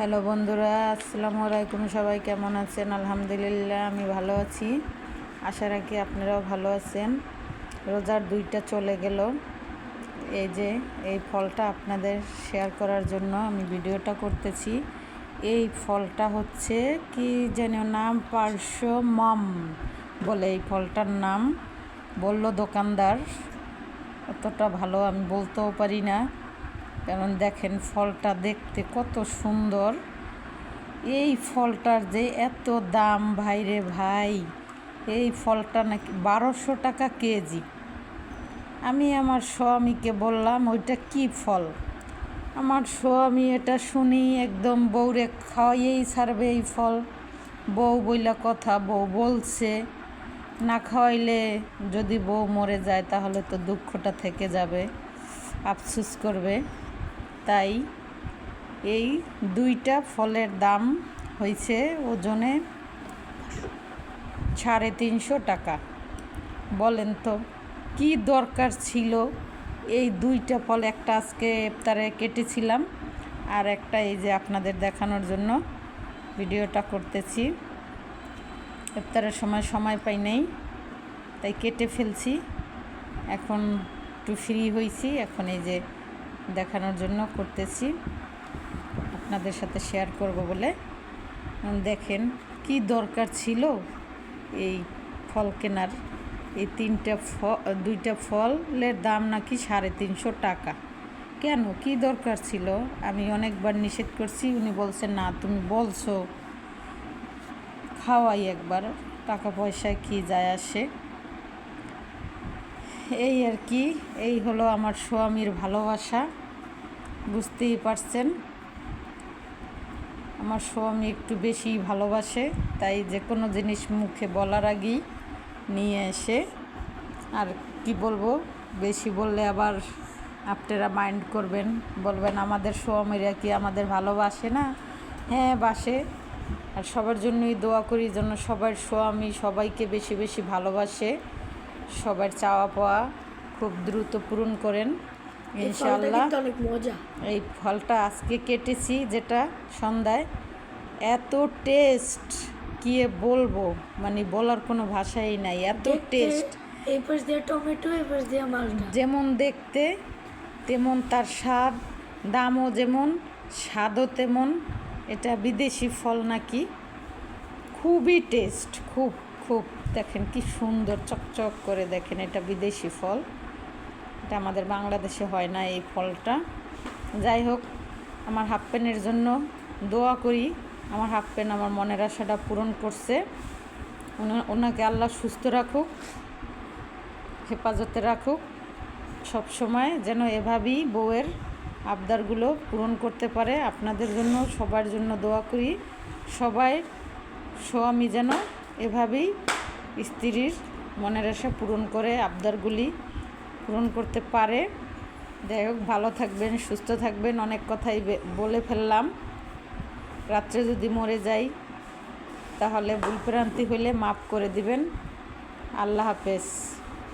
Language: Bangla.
হ্যালো বন্ধুরা, আসসালামু আলাইকুম। সবাই কেমন আছেন? আলহামদুলিল্লাহ আমি ভালো আছি। আশা রাখি আপনারাও ভালো আছেন। রোজার 2টা চলে গেল। এই যে এই ফলটা আপনাদের শেয়ার করার জন্য আমি ভিডিওটা করতেছি। এই ফলটা হচ্ছে কি যেন নাম, পার্সমম বলে এই ফলটার নাম। বলল দোকানদার, অতটা ভালো আমি বলতেও পারি না, কারণ দেখেন ফলটা দেখতে কত সুন্দর। এই ফলটার যে এত দাম ভাইরে ভাই, এই ফলটা নাকি 1200 টাকা কেজি। আমি আমার স্বামীকে বললাম ওইটা কি ফল। আমার স্বামী এটা শুনি একদম বউরে খাওয়াইয়েই ছাড়বে এই ফল। বউ বইলা কথা, বউ বলছে না খাওয়াইলে যদি বউ মরে যায় তাহলে তো দুঃখটা থেকে যাবে, আফসোস করবে। তাই এই 2টা ফলের দাম হয়েছে ওজনে 350 টাকা। বলেন তো কি দরকার ছিল এই 2টা ফল? একটা আজকে ইফতারে কেটেছিলাম, আর একটা এই যে আপনাদের দেখানোর জন্য ভিডিওটা করতেছি। ইফতারের সময় পাই নেই, তাই কেটে ফেলছি। এখন একটু ফ্রি হয়েছি, এখন এই যে দেখানোর জন্য করতেছি, আপনাদের সাথে শেয়ার করব বলে। দেখেন কি দরকার ছিল এই ফল কেনার। এই 2টা ফলের দাম নাকি 350 টাকা। কেন, কি দরকার ছিল? আমি অনেকবার নিষেধ করছি, উনি বলছেন না তুমি বলছো খাওয়াই একবার, টাকা পয়সায় কি যায় আসে। এই আর কি, এই হলো আমার স্বামীর ভালোবাসা, বুঝতেই পারছেন। আমার স্বামী একটু বেশি ভালোবাসে, তাই যে কোনো জিনিস মুখে বলার আগেই নিয়ে এসে। আর কি বলবো, বেশি বললে আবার আপনারা মাইন্ড করবেন, বলবেন আমাদের স্বামীরা কি আমাদের ভালোবাসে না? হ্যাঁ বাসে, আর সবার জন্যই দোয়া করি যেন সবার স্বামী সবাইকে বেশি বেশি ভালোবাসে, সবার চাওয়া পাওয়া খুব দ্রুত পূরণ করেন ইনশাআল্লাহ। অনেক মজা। এই ফলটা আজকে কেটেছি, যেটা সন্ধ্যায়, এত টেস্ট কি বলবো, মানে বলার কোনো ভাষাই নাই, এত টেস্ট। এই পাশ দিয়ে টমেটো, এই পাশ দিয়ে মালটা। যেমন দেখতে তেমন তার স্বাদ, দামও যেমন, স্বাদও তেমন। এটা বিদেশি ফল নাকি, খুবই টেস্ট, খুব খুব। দেখেন কি সুন্দর চকচক করে, দেখেন এটা বিদেশি ফল, এটা আমাদের বাংলাদেশে হয় না এই ফলটা। যাই হোক, আমার হাফ প্যানের জন্য দোয়া করি। আমার হাফ প্যান আমার মনের আশাটা পূরণ করছে। ওনাকে আল্লাহ সুস্থ রাখুক, হেফাজতে রাখুক, সব সময় যেন এভাবেই বউয়ের আবদারগুলো পূরণ করতে পারে। আপনাদের জন্য, সবার জন্য দোয়া করি। সবাই স্বামী যেন এভাবেই স্ত্রীর মনের আশা পূরণ করে, আবদারগুলি পূরণ করতে পারে। যাই হোক, ভালো থাকবেন, সুস্থ থাকবেন। অনেক কথাই বলে ফেললাম। রাত্রে যদি মরে যাই তাহলে ভুলভ্রান্তি হলে মাফ করে দিবেন। আল্লাহ হাফেজ।